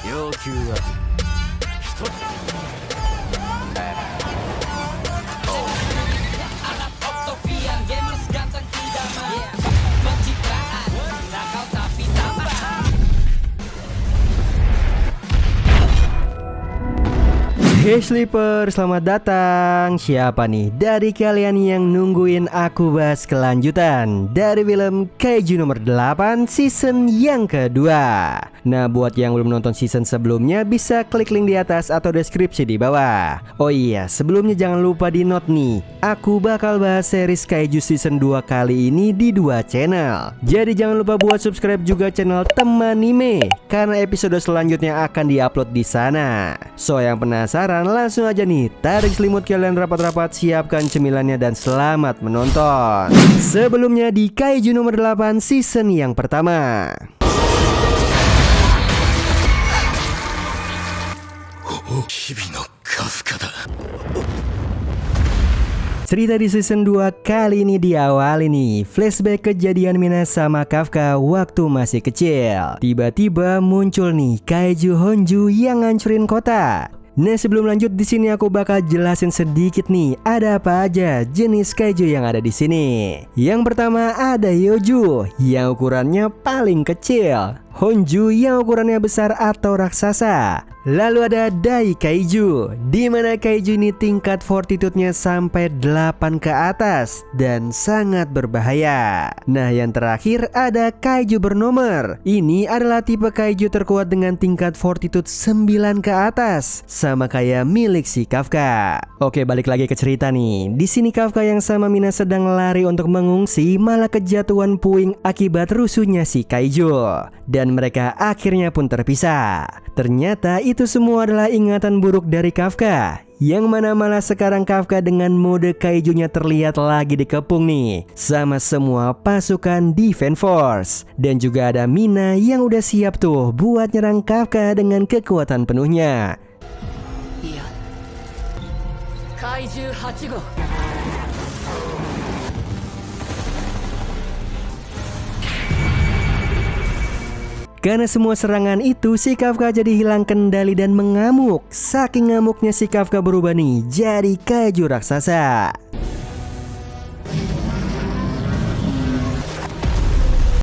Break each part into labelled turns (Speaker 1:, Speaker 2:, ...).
Speaker 1: 要求は一つ。
Speaker 2: Hey Sleeper, selamat datang. Siapa nih dari kalian yang nungguin aku bahas kelanjutan dari film Kaiju nomor 8 season yang kedua? Nah, buat yang belum nonton season sebelumnya bisa klik link di atas atau deskripsi di bawah. Oh iya, sebelumnya jangan lupa di note nih, aku bakal bahas series Kaiju season 2 kali ini di 2 channel. Jadi jangan lupa buat subscribe juga channel Temanime, karena episode selanjutnya akan diupload di sana. So yang penasaran, langsung aja nih, tarik selimut kalian rapat-rapat, siapkan cemilannya dan selamat menonton. Sebelumnya di Kaiju nomor 8 season yang pertama. Cerita di season 2 kali ini diawali nih flashback kejadian Mina sama Kafka waktu masih kecil. Tiba-tiba muncul nih Kaiju Honju yang ngancurin kota. Nah, sebelum lanjut di sini aku bakal jelasin sedikit nih ada apa aja jenis kaiju yang ada di sini. Yang pertama ada Yoju yang ukurannya paling kecil, Honju yang ukurannya besar atau raksasa. Lalu ada Dai Kaiju, di mana kaiju ini tingkat fortitude-nya sampai 8 ke atas dan sangat berbahaya. Nah, yang terakhir ada Kaiju bernomor. Ini adalah tipe kaiju terkuat dengan tingkat fortitude 9 ke atas, sama kayak milik si Kafka. Oke, balik lagi ke cerita nih. Di sini Kafka yang sama Mina sedang lari untuk mengungsi, malah kejatuhan puing akibat rusuhnya si kaiju. Dan mereka akhirnya pun terpisah. Ternyata itu semua adalah ingatan buruk dari Kafka, yang mana malah sekarang Kafka dengan mode kaijunya terlihat lagi dikepung nih sama semua pasukan Defense Force. Dan juga ada Mina yang udah siap tuh buat nyerang Kafka dengan kekuatan penuhnya.
Speaker 3: Iya, Kaiju 8号
Speaker 2: Karena semua serangan itu, si Kafka jadi hilang kendali dan mengamuk. Saking ngamuknya si Kafka berubah nih jadi kaiju raksasa.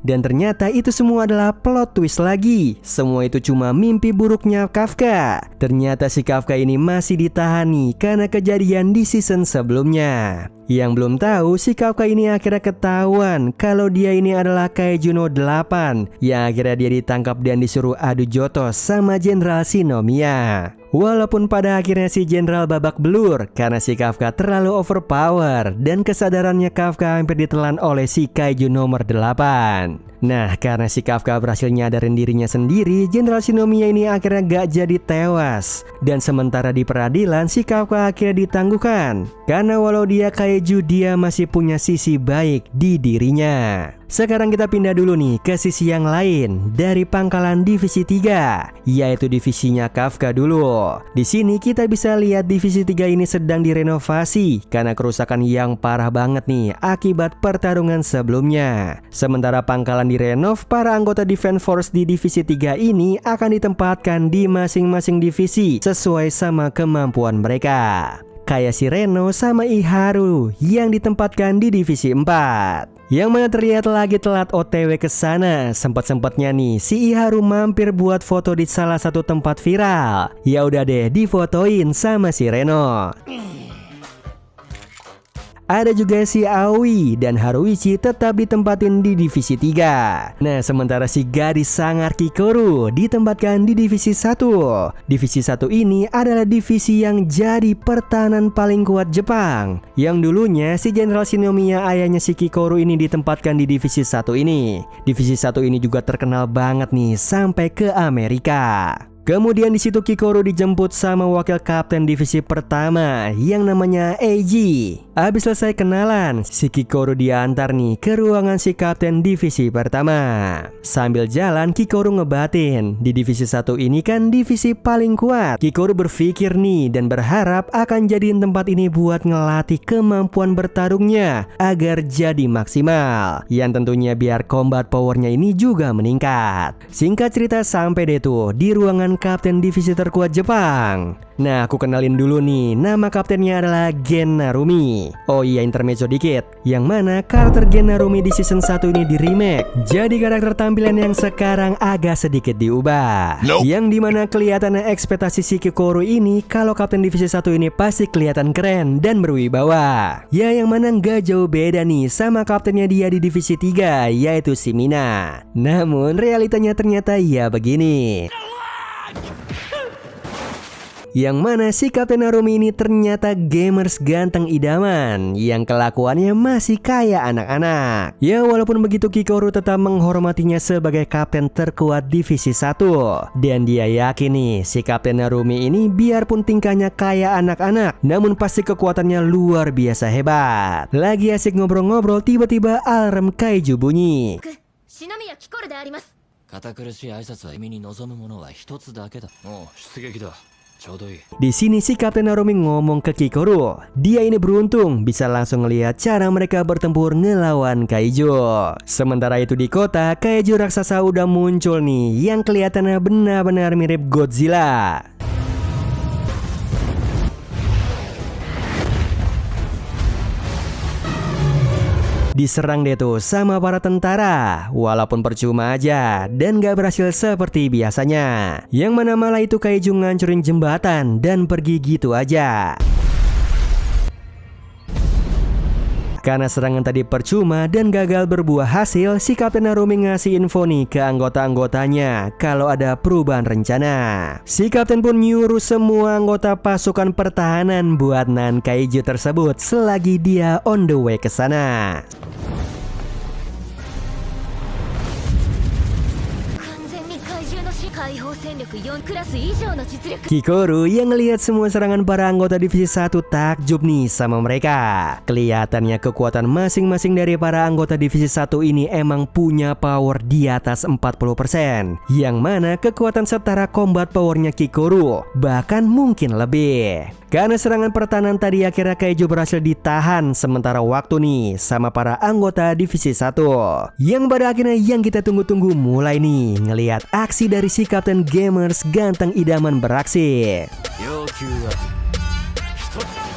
Speaker 2: Dan ternyata itu semua adalah plot twist lagi. Semua itu cuma mimpi buruknya Kafka. Ternyata si Kafka ini masih ditahan nih karena kejadian di season sebelumnya. Yang belum tahu, si Kafka ini akhirnya ketahuan kalau dia ini adalah Kaiju no 8, yang akhirnya dia ditangkap dan disuruh adu jotos sama Jenderal Shinomiya. Walaupun pada akhirnya si Jenderal babak belur karena si Kafka terlalu overpower dan kesadarannya Kafka hampir ditelan oleh si Kaiju nomor 8. Nah, karena si Kafka berhasil nyadarin dirinya sendiri, Jenderal Shinomiya ini akhirnya gak jadi tewas. Dan sementara di peradilan, si Kafka akhirnya ditangguhkan. Karena walau dia kaiju, dia masih punya sisi baik di dirinya. Sekarang kita pindah dulu nih ke sisi yang lain dari pangkalan divisi 3, yaitu divisinya Kafka dulu. Di sini kita bisa lihat divisi 3 ini sedang direnovasi karena kerusakan yang parah banget nih akibat pertarungan sebelumnya. Sementara pangkalan direnov, para anggota Defense Force di divisi 3 ini akan ditempatkan di masing-masing divisi sesuai sama kemampuan mereka. Kayak si Reno sama Iharu yang ditempatkan di divisi 4. Yang mana terlihat lagi telat OTW ke sana. Sempat-sempatnya nih si Iharu mampir buat foto di salah satu tempat viral. Ya udah deh, difotoin sama si Reno. Ada juga si Aoi dan Haruichi tetap ditempatin di divisi 3. Nah, sementara si gadis sangar Kikoru ditempatkan di divisi 1. Divisi 1 ini adalah divisi yang jadi pertahanan paling kuat Jepang. Yang dulunya si Jenderal Shinomiya ayahnya si Kikoru ini ditempatkan di divisi 1 ini. Divisi 1 ini juga terkenal banget nih sampai ke Amerika. Kemudian di situ Kikoru dijemput sama wakil kapten divisi pertama yang namanya Eiji. Abis selesai kenalan, si Kikoru diantar nih ke ruangan si kapten divisi pertama. Sambil jalan Kikoru ngebatin, di divisi 1 ini kan divisi paling kuat. Kikoru berpikir nih dan berharap akan jadiin tempat ini buat ngelatih kemampuan bertarungnya agar jadi maksimal. Yang tentunya biar combat powernya ini juga meningkat. Singkat cerita sampai deh tuh di ruangan merupakan kapten divisi terkuat Jepang. Nah, aku kenalin dulu nih, nama kaptennya adalah Gen Narumi. Oh iya, intermezzo dikit, yang mana karakter Gen Narumi di season 1 ini di remake. Jadi karakter tampilan yang sekarang agak sedikit diubah. Yang dimana kelihatannya ekspektasi si Kikoru ini kalau kapten divisi 1 ini pasti kelihatan keren dan berwibawa. Ya, yang mana nggak jauh beda nih sama kaptennya dia di divisi 3, yaitu si Mina. Namun realitanya ternyata ya begini. Yang mana si Kapten Narumi ini ternyata gamers ganteng idaman yang kelakuannya masih kayak anak-anak. Ya, walaupun begitu Kikoru tetap menghormatinya sebagai kapten terkuat divisi 1. Dan dia yakin nih si Kapten Narumi ini biarpun tingkahnya kayak anak-anak, namun pasti kekuatannya luar biasa hebat. Lagi asik ngobrol-ngobrol, tiba-tiba alarm kaiju bunyi.
Speaker 4: 篠宮キコルであります。
Speaker 1: 堅苦しい挨拶は君に望むものは一つだけだ。もう出撃だ。ちょうどいい。
Speaker 2: Di sini si Kapten Narumi ngomong ke Kikoru, dia ini beruntung bisa langsung ngelihat cara mereka bertempur ngelawan kaiju. Sementara itu di kota, kaiju raksasa udah muncul nih yang kelihatannya benar-benar mirip Godzilla. Diserang deh tuh sama para tentara, walaupun percuma aja dan gak berhasil seperti biasanya. Yang mana malah itu kaiju ngancurin jembatan dan pergi gitu aja. Karena serangan tadi percuma dan gagal berbuah hasil, si Kapten Narumi ngasih info nih ke anggota-anggotanya kalau ada perubahan rencana. Si Kapten pun nyuruh semua anggota pasukan pertahanan buat nahan kaiju tersebut selagi dia on the way ke sana.
Speaker 4: 完全に怪獣の解放戦力4クラス以上の実力。
Speaker 2: Kikoru yang ngelihat semua serangan para anggota divisi 1 takjub nih sama mereka. Kelihatannya kekuatan masing-masing dari para anggota divisi 1 ini emang punya power di atas 40%. Yang mana kekuatan setara combat powernya Kikoru, bahkan mungkin lebih. Karena serangan pertahanan tadi akhirnya kaiju berhasil ditahan sementara waktu nih sama para anggota divisi 1. Yang pada akhirnya yang kita tunggu-tunggu mulai nih ngelihat aksi dari si Kapten Gamers ganteng idaman beraksi.
Speaker 1: 要求は一つ。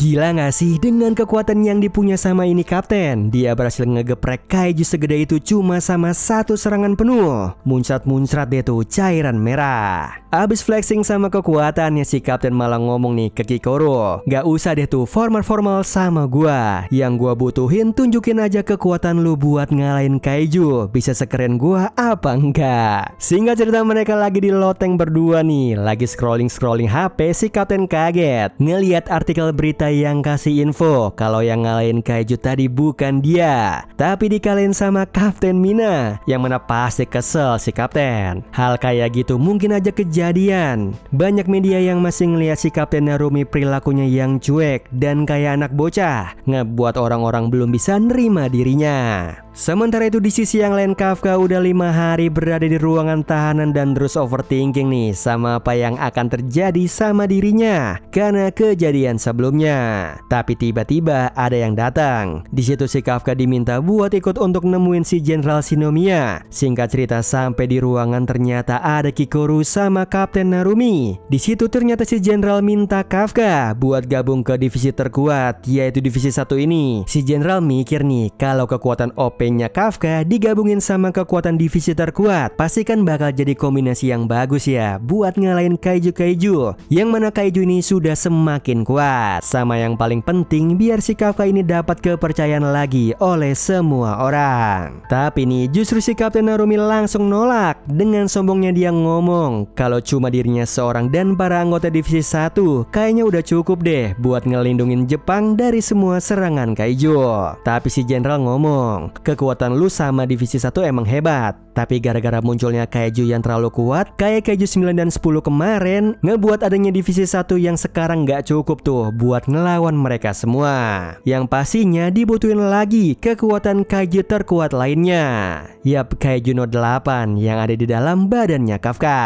Speaker 2: Gila gak sih dengan kekuatan yang dipunya sama ini kapten? Dia berhasil ngegeprek kaiju segede itu cuma sama satu serangan penuh. Muncrat-muncrat deh tuh cairan merah. Abis flexing sama kekuatannya si kapten malah ngomong nih ke Kikoru, gak usah deh tuh formal-formal sama gua. Yang gua butuhin tunjukin aja kekuatan lu buat ngalahin kaiju. Bisa sekeren gua apa enggak? Singkat cerita mereka lagi di loteng berdua nih, lagi scrolling HP. Si kapten kaget ngelihat artikel berita yang kasih info kalau yang ngalahin kaiju tadi bukan dia, tapi dikalahin sama Kapten Mina. Yang mana pasti kesel si kapten. Hal kayak gitu mungkin aja kejadian. Banyak media yang masih ngeliat si Kapten Narumi perilakunya yang cuek dan kayak anak bocah, ngebuat orang-orang belum bisa nerima dirinya. Sementara itu di sisi yang lain, Kafka udah 5 hari berada di ruangan tahanan dan terus overthinking nih sama apa yang akan terjadi sama dirinya karena kejadian sebelumnya. Tapi tiba-tiba ada yang datang. Di situ si Kafka diminta buat ikut untuk nemuin si Jenderal Shinomiya. Singkat cerita sampai di ruangan ternyata ada Kikoru sama Kapten Narumi. Di situ ternyata si Jenderal minta Kafka buat gabung ke divisi terkuat, yaitu divisi 1 ini. Si Jenderal mikir nih kalau kekuatan OP-nya Kafka digabungin sama kekuatan divisi terkuat, pasti kan bakal jadi kombinasi yang bagus ya buat ngalahin kaiju-kaiju. Yang mana kaiju ini sudah semakin kuat. Sama yang paling penting biar si Kafka ini dapat kepercayaan lagi oleh semua orang. Tapi nih justru si Kapten Narumi langsung nolak. Dengan sombongnya dia ngomong kalau cuma dirinya seorang dan para anggota divisi 1 kayaknya udah cukup deh buat ngelindungin Jepang dari semua serangan kaiju. Tapi si Jenderal ngomong kekuatan lu sama divisi 1 emang hebat, tapi gara-gara munculnya kaiju yang terlalu kuat kayak kaiju 9 dan 10 kemarin, ngebuat adanya divisi 1 yang sekarang gak cukup tuh buat ngelawan mereka semua. Yang pastinya dibutuhin lagi kekuatan kaiju terkuat lainnya. Yap, kaiju No 8 yang ada di dalam badannya Kafka.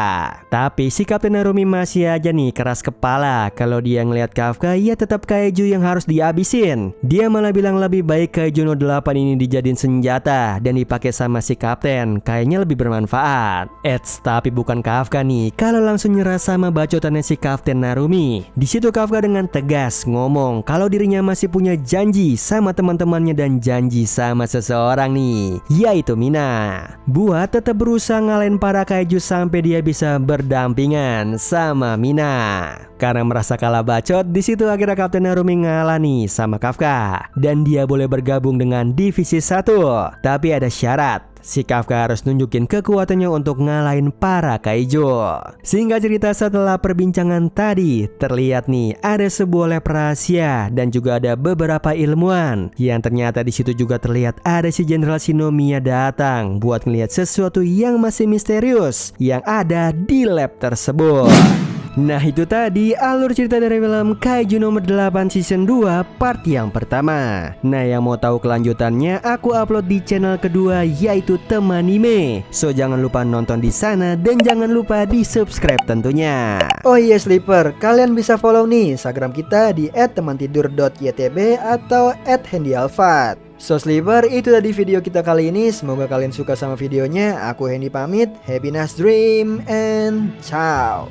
Speaker 2: Tapi si Kapten Narumi masih aja nih keras kepala. Kalau dia ngelihat Kafka, ya tetap kaiju yang harus dihabisin. Dia malah bilang lebih baik kaiju No 8 ini dijadiin senjata dan dipakai sama si Kapten, kayaknya lebih bermanfaat. Tapi bukan Kafka nih kalau langsung nyerah sama bacotannya si Kapten Narumi. Di situ Kafka dengan tegas ngomong kalau dirinya masih punya janji sama teman-temannya dan janji sama seseorang nih, yaitu Mina, buat tetap berusaha ngalahin para kaiju sampai dia bisa berdampingan sama Mina. Karena merasa kalah bacot, di situ akhirnya Kapten Narumi ngalah nih sama Kafka dan dia boleh bergabung dengan divisi 1. Tapi ada syarat. Si Kafka harus nunjukin kekuatannya untuk ngalahin para kaiju. Singkat cerita, setelah perbincangan tadi, terlihat nih ada sebuah lab rahasia dan juga ada beberapa ilmuwan yang ternyata di situ juga terlihat ada si Jenderal Shinomiya datang buat ngelihat sesuatu yang masih misterius yang ada di lab tersebut. Nah, itu tadi alur cerita dari film Kaiju nomor 8 season 2 part yang pertama. Nah, yang mau tahu kelanjutannya aku upload di channel kedua yaitu Temanime. So jangan lupa nonton di sana dan jangan lupa di subscribe tentunya.
Speaker 5: Oh iya Sleeper, kalian bisa follow nih Instagram kita di @temantidur.ytb atau @handyalfat. So Sleeper, itu tadi video kita kali ini. Semoga kalian suka sama videonya. Aku Hendy pamit. Happy nice dream and ciao.